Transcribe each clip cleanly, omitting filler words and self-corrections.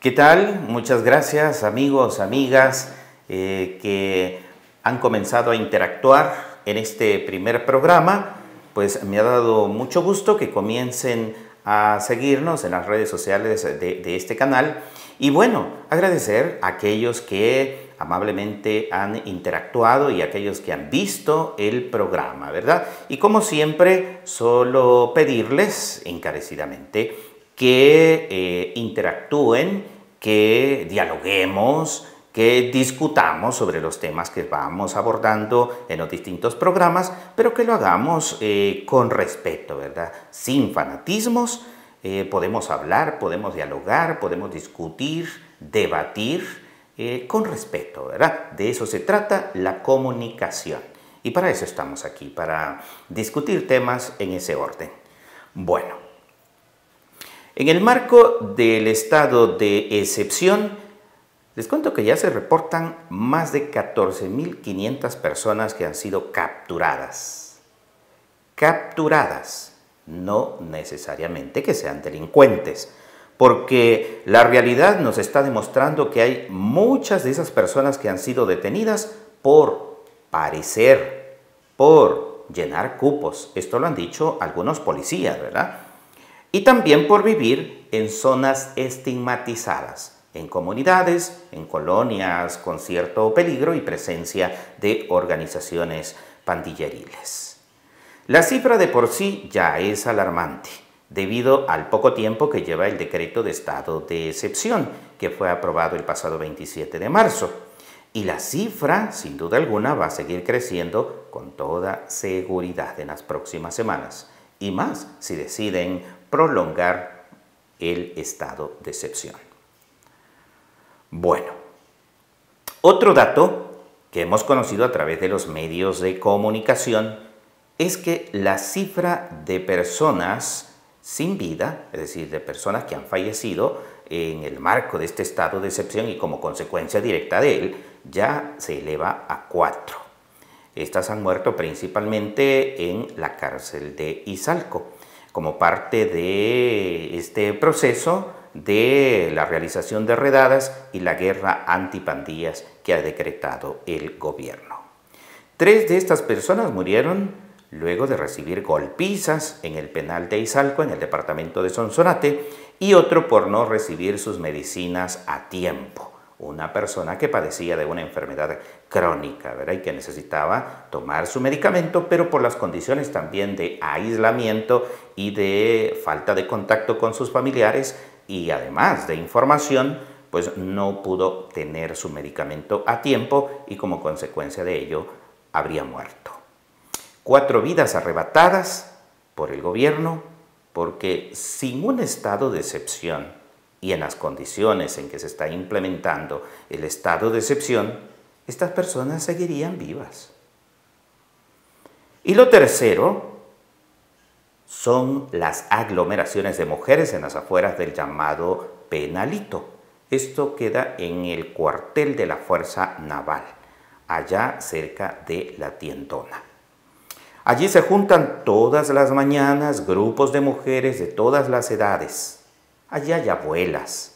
¿Qué tal? Muchas gracias, amigos, amigas, que han comenzado a interactuar en este primer programa. Pues me ha dado mucho gusto que comiencen a seguirnos en las redes sociales de este canal. Y bueno, agradecer a aquellos que amablemente han interactuado y a aquellos que han visto el programa, ¿verdad? Y como siempre, solo pedirles encarecidamente que interactúen, que dialoguemos, que discutamos sobre los temas que vamos abordando en los distintos programas, pero que lo hagamos con respeto, ¿verdad? Sin fanatismos. Podemos hablar, podemos dialogar, podemos discutir, debatir con respeto, ¿verdad? De eso se trata la comunicación. Y para eso estamos aquí, para discutir temas en ese orden. Bueno, en el marco del estado de excepción, les cuento que ya se reportan más de 14.500 personas que han sido capturadas. Capturadas, no necesariamente que sean delincuentes, porque la realidad nos está demostrando que hay muchas de esas personas que han sido detenidas por parecer, por llenar cupos. Esto lo han dicho algunos policías, ¿verdad? Y también por vivir en zonas estigmatizadas, en comunidades, en colonias con cierto peligro y presencia de organizaciones pandilleriles. La cifra de por sí ya es alarmante, debido al poco tiempo que lleva el decreto de estado de excepción, que fue aprobado el pasado 27 de marzo. Y la cifra, sin duda alguna, va a seguir creciendo con toda seguridad en las próximas semanas. Y más si deciden prolongar el estado de excepción. Bueno, otro dato que hemos conocido a través de los medios de comunicación es que la cifra de personas sin vida, es decir, de personas que han fallecido en el marco de este estado de excepción y como consecuencia directa de él, ya se eleva a 4. Estas han muerto principalmente en la cárcel de Izalco, como parte de este proceso de la realización de redadas y la guerra antipandillas que ha decretado el gobierno. 3 de estas personas murieron luego de recibir golpizas en el penal de Izalco, en el departamento de Sonsonate, y otro por no recibir sus medicinas a tiempo. Una persona que padecía de una enfermedad crónica, ¿verdad? Y que necesitaba tomar su medicamento, pero por las condiciones también de aislamiento y de falta de contacto con sus familiares y además de información, pues no pudo tener su medicamento a tiempo y como consecuencia de ello habría muerto. 4 vidas arrebatadas por el gobierno porque sin un estado de excepción y en las condiciones en que se está implementando el estado de excepción, estas personas seguirían vivas. Y lo tercero son las aglomeraciones de mujeres en las afueras del llamado Penalito. Esto queda en el cuartel de la Fuerza Naval, allá cerca de La Tiendona. Allí se juntan todas las mañanas grupos de mujeres de todas las edades. Allí hay abuelas,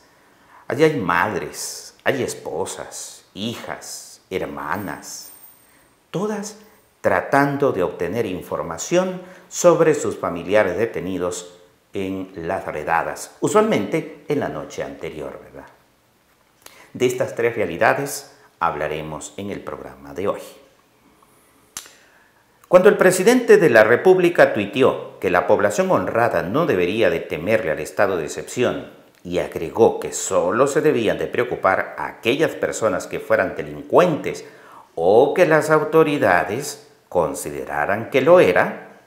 allí hay madres, hay esposas, hijas, hermanas, todas tratando de obtener información sobre sus familiares detenidos en las redadas, usualmente en la noche anterior, ¿verdad? De estas 3 realidades hablaremos en el programa de hoy. Cuando el presidente de la República tuiteó que la población honrada no debería de temerle al estado de excepción y agregó que solo se debían de preocupar a aquellas personas que fueran delincuentes o que las autoridades consideraran que lo era,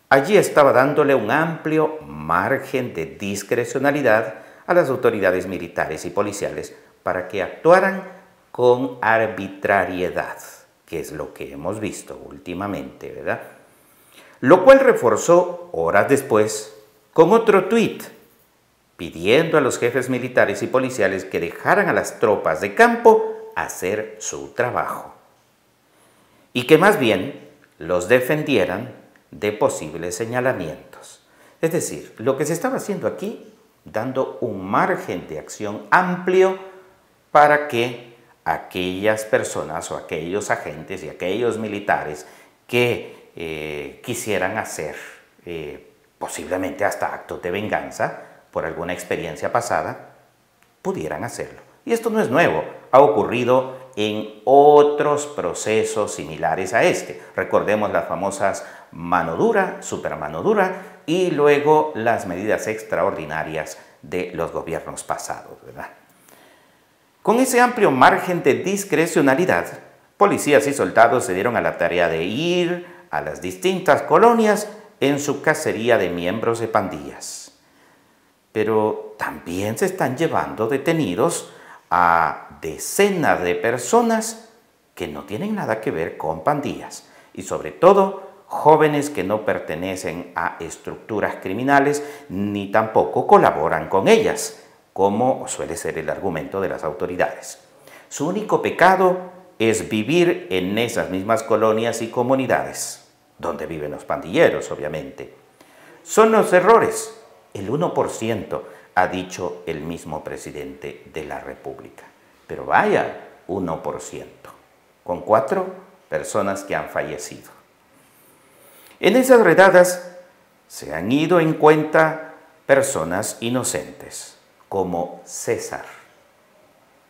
allí estaba dándole un amplio margen de discrecionalidad a las autoridades militares y policiales para que actuaran con arbitrariedad, que es lo que hemos visto últimamente, ¿verdad? Lo cual reforzó horas después con otro tuit pidiendo a los jefes militares y policiales que dejaran a las tropas de campo hacer su trabajo y que más bien los defendieran de posibles señalamientos. Es decir, lo que se estaba haciendo aquí dando un margen de acción amplio para que aquellas personas o aquellos agentes y aquellos militares que quisieran hacer posiblemente hasta actos de venganza por alguna experiencia pasada, pudieran hacerlo. Y esto no es nuevo, ha ocurrido en otros procesos similares a este. Recordemos las famosas mano dura, supermano dura y luego las medidas extraordinarias de los gobiernos pasados, ¿verdad? Con ese amplio margen de discrecionalidad, policías y soldados se dieron a la tarea de ir a las distintas colonias en su cacería de miembros de pandillas. Pero también se están llevando detenidos a decenas de personas que no tienen nada que ver con pandillas y sobre todo jóvenes que no pertenecen a estructuras criminales ni tampoco colaboran con ellas, como suele ser el argumento de las autoridades. Su único pecado es vivir en esas mismas colonias y comunidades, donde viven los pandilleros, obviamente. Son los errores, el 1%, ha dicho el mismo presidente de la República. Pero vaya, 1%, con 4 personas que han fallecido. En esas redadas se han ido en cuenta personas inocentes, como César,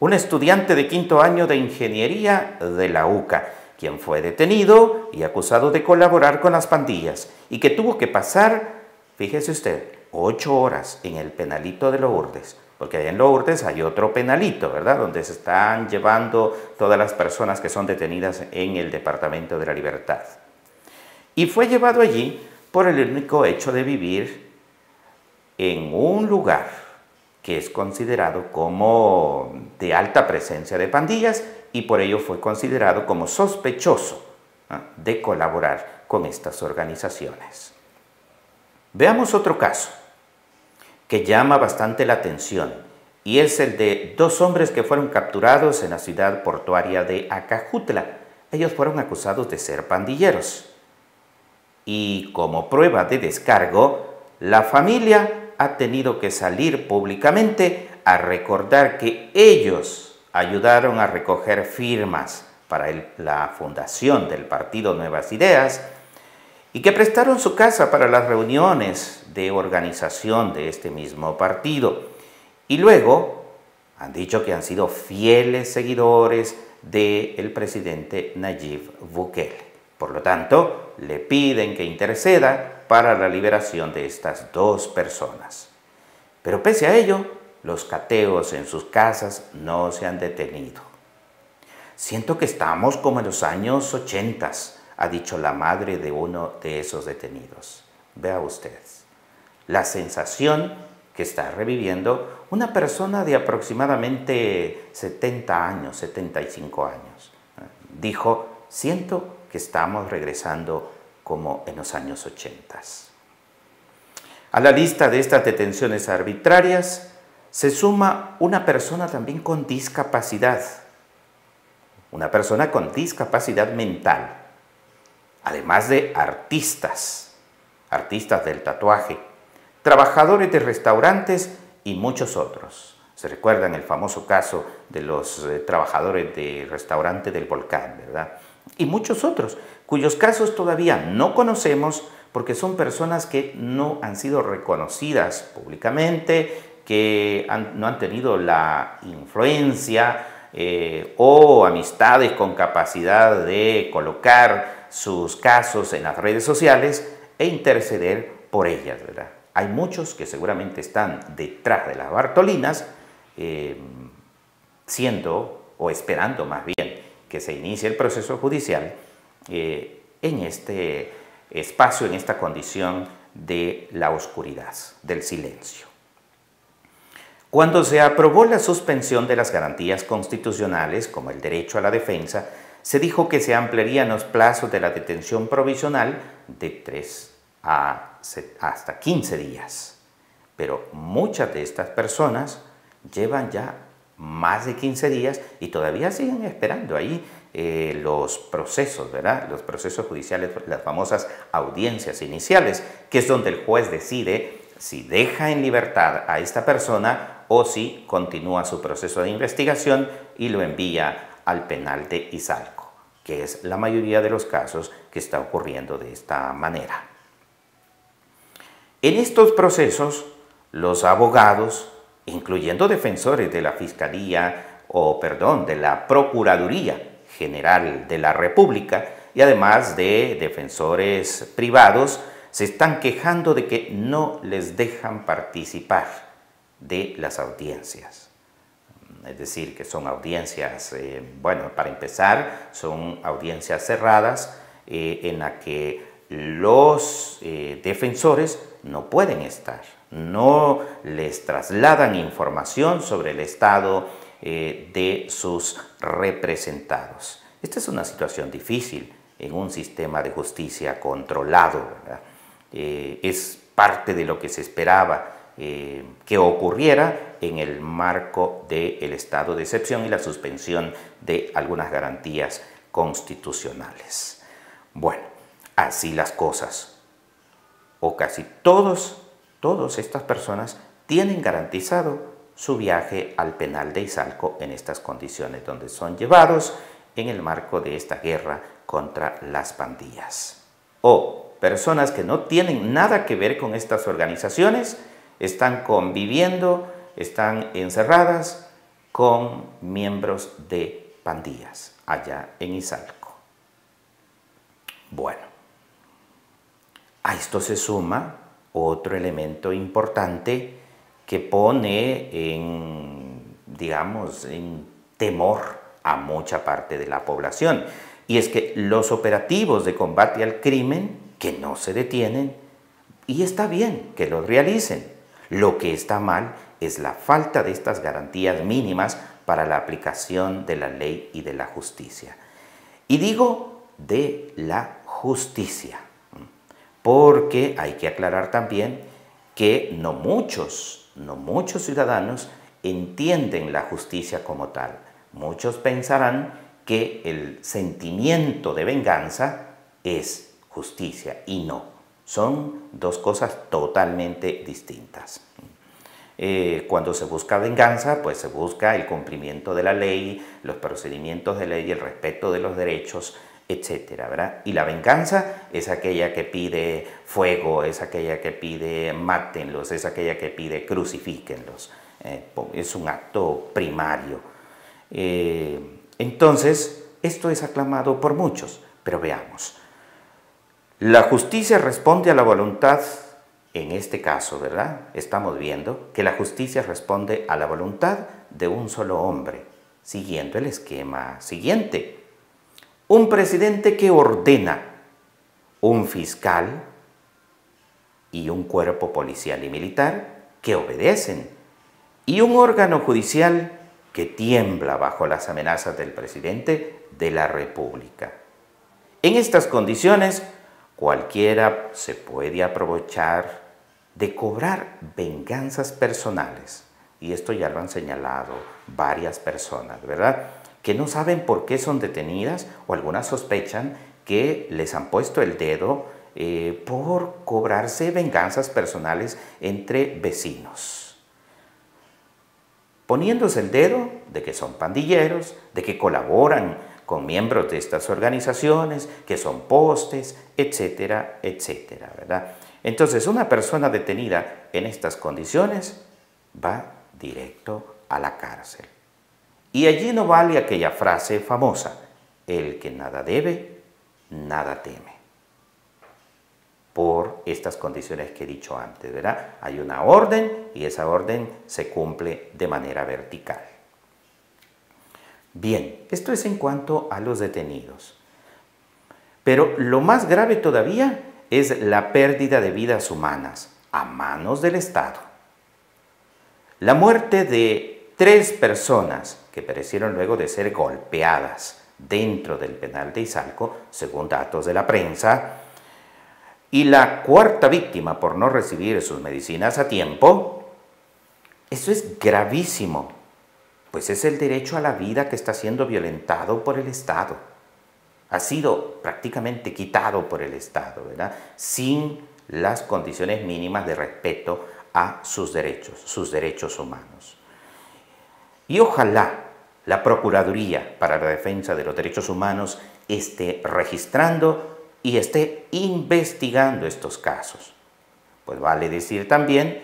un estudiante de 5º año de ingeniería de la UCA, quien fue detenido y acusado de colaborar con las pandillas y que tuvo que pasar, fíjese usted, 8 horas en el penalito de Lourdes, porque allá en Lourdes hay otro penalito, ¿verdad?, donde se están llevando todas las personas que son detenidas en el Departamento de la Libertad. Y fue llevado allí por el único hecho de vivir en un lugar que es considerado como de alta presencia de pandillas y por ello fue considerado como sospechoso de colaborar con estas organizaciones. Veamos otro caso que llama bastante la atención y es el de 2 hombres que fueron capturados en la ciudad portuaria de Acajutla. Ellos fueron acusados de ser pandilleros y como prueba de descargo, la familia ha tenido que salir públicamente a recordar que ellos ayudaron a recoger firmas para la fundación del partido Nuevas Ideas y que prestaron su casa para las reuniones de organización de este mismo partido. Y luego han dicho que han sido fieles seguidores del presidente Nayib Bukele. Por lo tanto, le piden que interceda para la liberación de estas 2 personas. Pero pese a ello, los cateos en sus casas no se han detenido. Siento que estamos como en los años 80, ha dicho la madre de uno de esos detenidos. Vea usted, la sensación que está reviviendo una persona de aproximadamente 70 años, 75 años. Dijo, siento que estamos regresando como en los años 80. A la lista de estas detenciones arbitrarias se suma una persona también con discapacidad, una persona con discapacidad mental, además de artistas del tatuaje, trabajadores de restaurantes y muchos otros. Se recuerdan el famoso caso de los trabajadores de restaurante del Volcán, ¿verdad? Y muchos otros, cuyos casos todavía no conocemos porque son personas que no han sido reconocidas públicamente, que no han tenido la influencia o amistades con capacidad de colocar sus casos en las redes sociales e interceder por ellas, ¿verdad? Hay muchos que seguramente están detrás de las Bartolinas, siendo o esperando más bien que se inicie el proceso judicial en este espacio, en esta condición de la oscuridad, del silencio. Cuando se aprobó la suspensión de las garantías constitucionales, como el derecho a la defensa, se dijo que se ampliarían los plazos de la detención provisional de 3 hasta 15 días. Pero muchas de estas personas llevan ya más de 15 días y todavía siguen esperando ahí los procesos, ¿verdad? Los procesos judiciales, las famosas audiencias iniciales, que es donde el juez decide si deja en libertad a esta persona o si continúa su proceso de investigación y lo envía al penal de Izalco, que es la mayoría de los casos que está ocurriendo de esta manera. En estos procesos, los abogados, incluyendo defensores de la Fiscalía de la Procuraduría General de la República y además de defensores privados, se están quejando de que no les dejan participar de las audiencias. Es decir, que son audiencias, para empezar, son audiencias cerradas en las que los defensores no pueden estar, no les trasladan información sobre el estado de sus representados. Esta es una situación difícil en un sistema de justicia controlado, ¿verdad? Es parte de lo que se esperaba que ocurriera en el marco del estado de excepción y la suspensión de algunas garantías constitucionales. Bueno, así las cosas. O casi todas estas personas tienen garantizado su viaje al penal de Izalco en estas condiciones, donde son llevados en el marco de esta guerra contra las pandillas. O personas que no tienen nada que ver con estas organizaciones están conviviendo, están encerradas con miembros de pandillas allá en Izalco. Bueno, a esto se suma otro elemento importante que pone en temor a mucha parte de la población, y es que los operativos de combate al crimen que no se detienen, y está bien que los realicen. Lo que está mal es la falta de estas garantías mínimas para la aplicación de la ley y de la justicia. Y digo de la justicia, porque hay que aclarar también que no muchos ciudadanos entienden la justicia como tal. Muchos pensarán que el sentimiento de venganza es justicia, y no. Son dos cosas totalmente distintas. Cuando se busca venganza, pues se busca el cumplimiento de la ley, los procedimientos de ley, el respeto de los derechos, etcétera, ¿verdad? Y la venganza es aquella que pide fuego, es aquella que pide mátenlos, es aquella que pide crucifíquenlos. Es un acto primario. Entonces, esto es aclamado por muchos, pero veamos. La justicia responde a la voluntad, en este caso, ¿verdad? Estamos viendo que la justicia responde a la voluntad de un solo hombre, siguiendo el esquema siguiente. Un presidente que ordena, un fiscal y un cuerpo policial y militar que obedecen, y un órgano judicial que tiembla bajo las amenazas del presidente de la República. En estas condiciones, cualquiera se puede aprovechar de cobrar venganzas personales, y esto ya lo han señalado varias personas, ¿verdad?, que no saben por qué son detenidas, o algunas sospechan que les han puesto el dedo por cobrarse venganzas personales entre vecinos, poniéndose el dedo de que son pandilleros, de que colaboran con miembros de estas organizaciones, que son postes, etcétera, etcétera, ¿verdad? Entonces, una persona detenida en estas condiciones va directo a la cárcel. Y allí no vale aquella frase famosa: el que nada debe, nada teme. Por estas condiciones que he dicho antes, ¿verdad? Hay una orden y esa orden se cumple de manera vertical. Bien, esto es en cuanto a los detenidos. Pero lo más grave todavía es la pérdida de vidas humanas a manos del Estado. La muerte de 3 personas que perecieron luego de ser golpeadas dentro del penal de Izalco, según datos de la prensa, y la 4ª víctima por no recibir sus medicinas a tiempo, eso es gravísimo, pues es el derecho a la vida que está siendo violentado por el Estado. Ha sido prácticamente quitado por el Estado, ¿verdad?, sin las condiciones mínimas de respeto a sus derechos humanos. Y ojalá la Procuraduría para la Defensa de los Derechos Humanos esté registrando y esté investigando estos casos. Pues vale decir también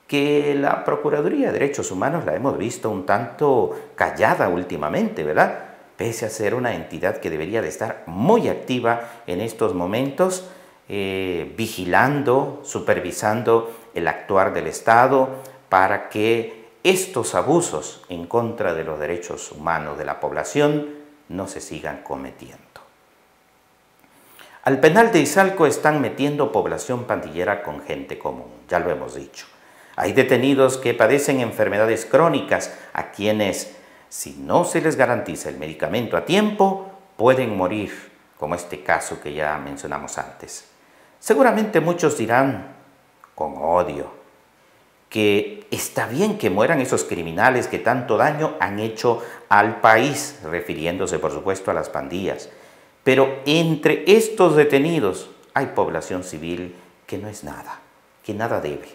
que la Procuraduría de Derechos Humanos la hemos visto un tanto callada últimamente, ¿verdad? Pese a ser una entidad que debería de estar muy activa en estos momentos, vigilando, supervisando el actuar del Estado para que estos abusos en contra de los derechos humanos de la población no se sigan cometiendo. Al penal de Izalco están metiendo población pandillera con gente común, ya lo hemos dicho. Hay detenidos que padecen enfermedades crónicas a quienes, si no se les garantiza el medicamento a tiempo, pueden morir, como este caso que ya mencionamos antes. Seguramente muchos dirán, con odio, que está bien que mueran esos criminales que tanto daño han hecho al país, refiriéndose por supuesto a las pandillas. Pero entre estos detenidos hay población civil que no es nada, que nada debe,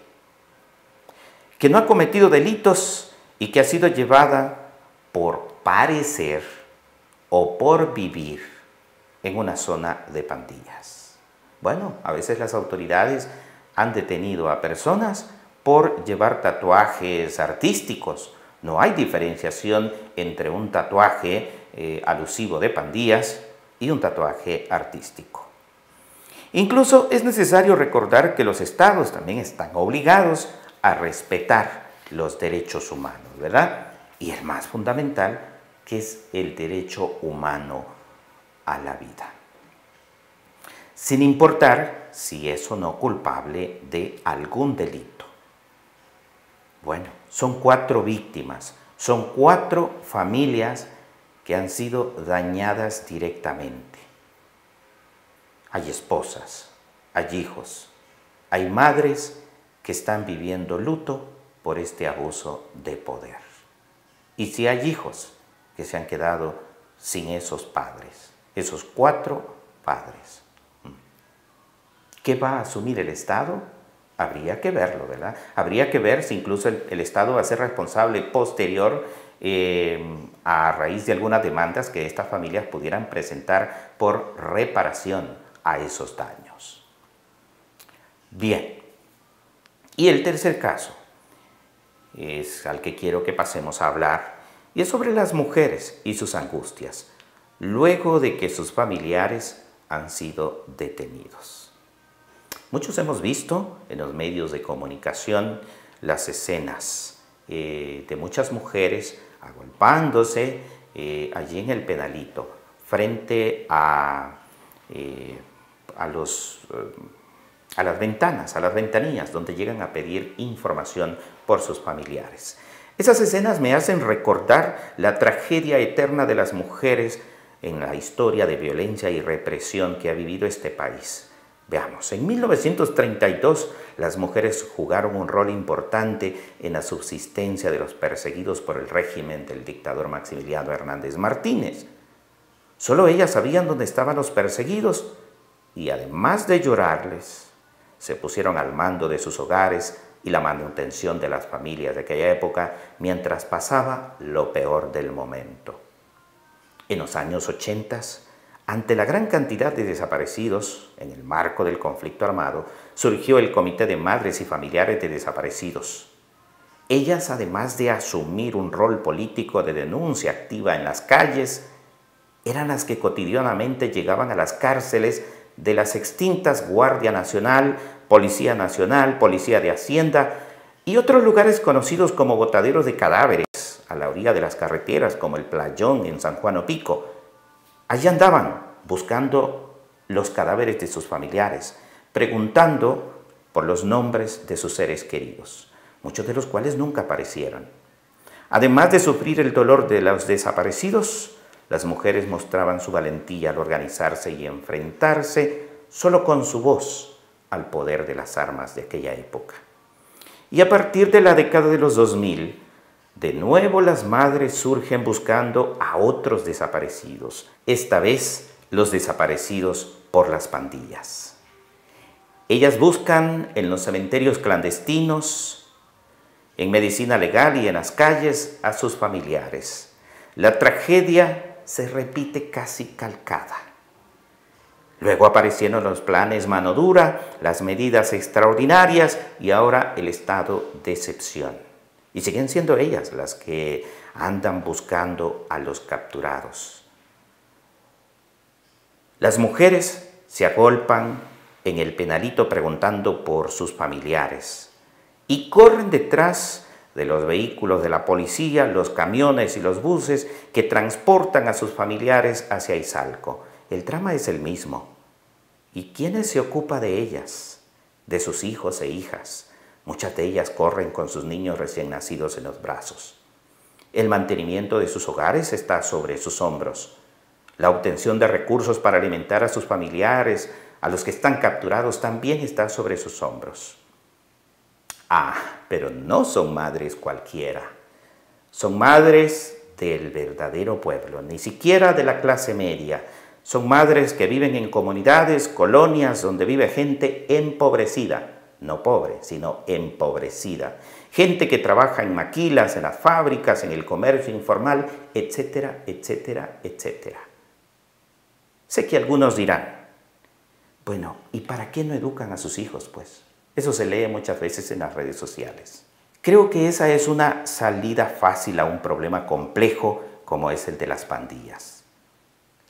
que no ha cometido delitos y que ha sido llevada por parecer o por vivir en una zona de pandillas. Bueno, a veces las autoridades han detenido a personas por llevar tatuajes artísticos. No hay diferenciación entre un tatuaje alusivo de pandillas y un tatuaje artístico. Incluso es necesario recordar que los estados también están obligados a respetar los derechos humanos, ¿verdad? Y el más fundamental, que es el derecho humano a la vida, sin importar si es o no culpable de algún delito. Bueno, son 4 víctimas, son 4 familias que han sido dañadas directamente. Hay esposas, hay hijos, hay madres que están viviendo luto por este abuso de poder. Y si hay hijos que se han quedado sin esos padres, esos 4 padres. ¿Qué va a asumir el Estado? Habría que verlo, ¿verdad? Habría que ver si incluso el Estado va a ser responsable posterior a raíz de algunas demandas que estas familias pudieran presentar por reparación a esos daños. Bien, y el tercer caso es al que quiero que pasemos a hablar, y es sobre las mujeres y sus angustias, luego de que sus familiares han sido detenidos. Muchos hemos visto en los medios de comunicación las escenas de muchas mujeres agolpándose allí en el penalito, frente a las ventanas, a las ventanillas donde llegan a pedir información por sus familiares. Esas escenas me hacen recordar la tragedia eterna de las mujeres en la historia de violencia y represión que ha vivido este país. Veamos, en 1932 las mujeres jugaron un rol importante en la subsistencia de los perseguidos por el régimen del dictador Maximiliano Hernández Martínez. Solo ellas sabían dónde estaban los perseguidos y además de llorarles, se pusieron al mando de sus hogares y la manutención de las familias de aquella época mientras pasaba lo peor del momento. En los años 80, ante la gran cantidad de desaparecidos en el marco del conflicto armado, surgió el Comité de Madres y Familiares de Desaparecidos. Ellas, además de asumir un rol político de denuncia activa en las calles, eran las que cotidianamente llegaban a las cárceles de las extintas Guardia Nacional, Policía de Hacienda y otros lugares conocidos como botaderos de cadáveres a la orilla de las carreteras como el Playón en San Juan Opico. Allí andaban buscando los cadáveres de sus familiares, preguntando por los nombres de sus seres queridos, muchos de los cuales nunca aparecieron. Además de sufrir el dolor de los desaparecidos, las mujeres mostraban su valentía al organizarse y enfrentarse solo con su voz al poder de las armas de aquella época. Y a partir de la década de los 2000, de nuevo las madres surgen buscando a otros desaparecidos, esta vez los desaparecidos por las pandillas. Ellas buscan en los cementerios clandestinos, en medicina legal y en las calles a sus familiares. La tragedia se repite casi calcada. Luego aparecieron los planes mano dura, las medidas extraordinarias y ahora el estado de excepción. Y siguen siendo ellas las que andan buscando a los capturados. Las mujeres se agolpan en el penalito preguntando por sus familiares y corren detrás de los vehículos de la policía, los camiones y los buses que transportan a sus familiares hacia Izalco. El drama es el mismo. ¿Y quién se ocupa de ellas? De sus hijos e hijas. Muchas de ellas corren con sus niños recién nacidos en los brazos. El mantenimiento de sus hogares está sobre sus hombros. La obtención de recursos para alimentar a sus familiares, a los que están capturados, también está sobre sus hombros. Pero no son madres cualquiera. Son madres del verdadero pueblo, ni siquiera de la clase media. Son madres que viven en comunidades, colonias, donde vive gente empobrecida. No pobre, sino empobrecida. Gente que trabaja en maquilas, en las fábricas, en el comercio informal, etcétera, etcétera, etcétera. Sé que algunos dirán, bueno, ¿y para qué no educan a sus hijos, pues? Eso se lee muchas veces en las redes sociales. Creo que esa es una salida fácil a un problema complejo como es el de las pandillas.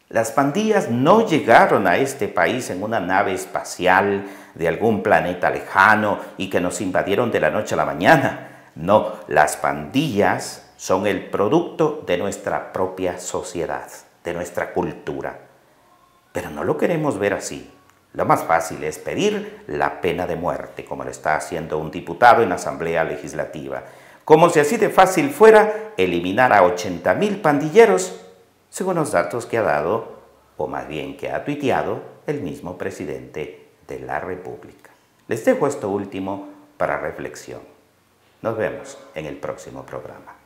Las pandillas no llegaron a este país en una nave espacial de algún planeta lejano y que nos invadieron de la noche a la mañana. No, las pandillas son el producto de nuestra propia sociedad, de nuestra cultura. Pero no lo queremos ver así. Lo más fácil es pedir la pena de muerte, como lo está haciendo un diputado en la Asamblea Legislativa. Como si así de fácil fuera eliminar a 80,000 pandilleros, según los datos que ha dado, o más bien que ha tuiteado, el mismo presidente de la República. Les dejo esto último para reflexión. Nos vemos en el próximo programa.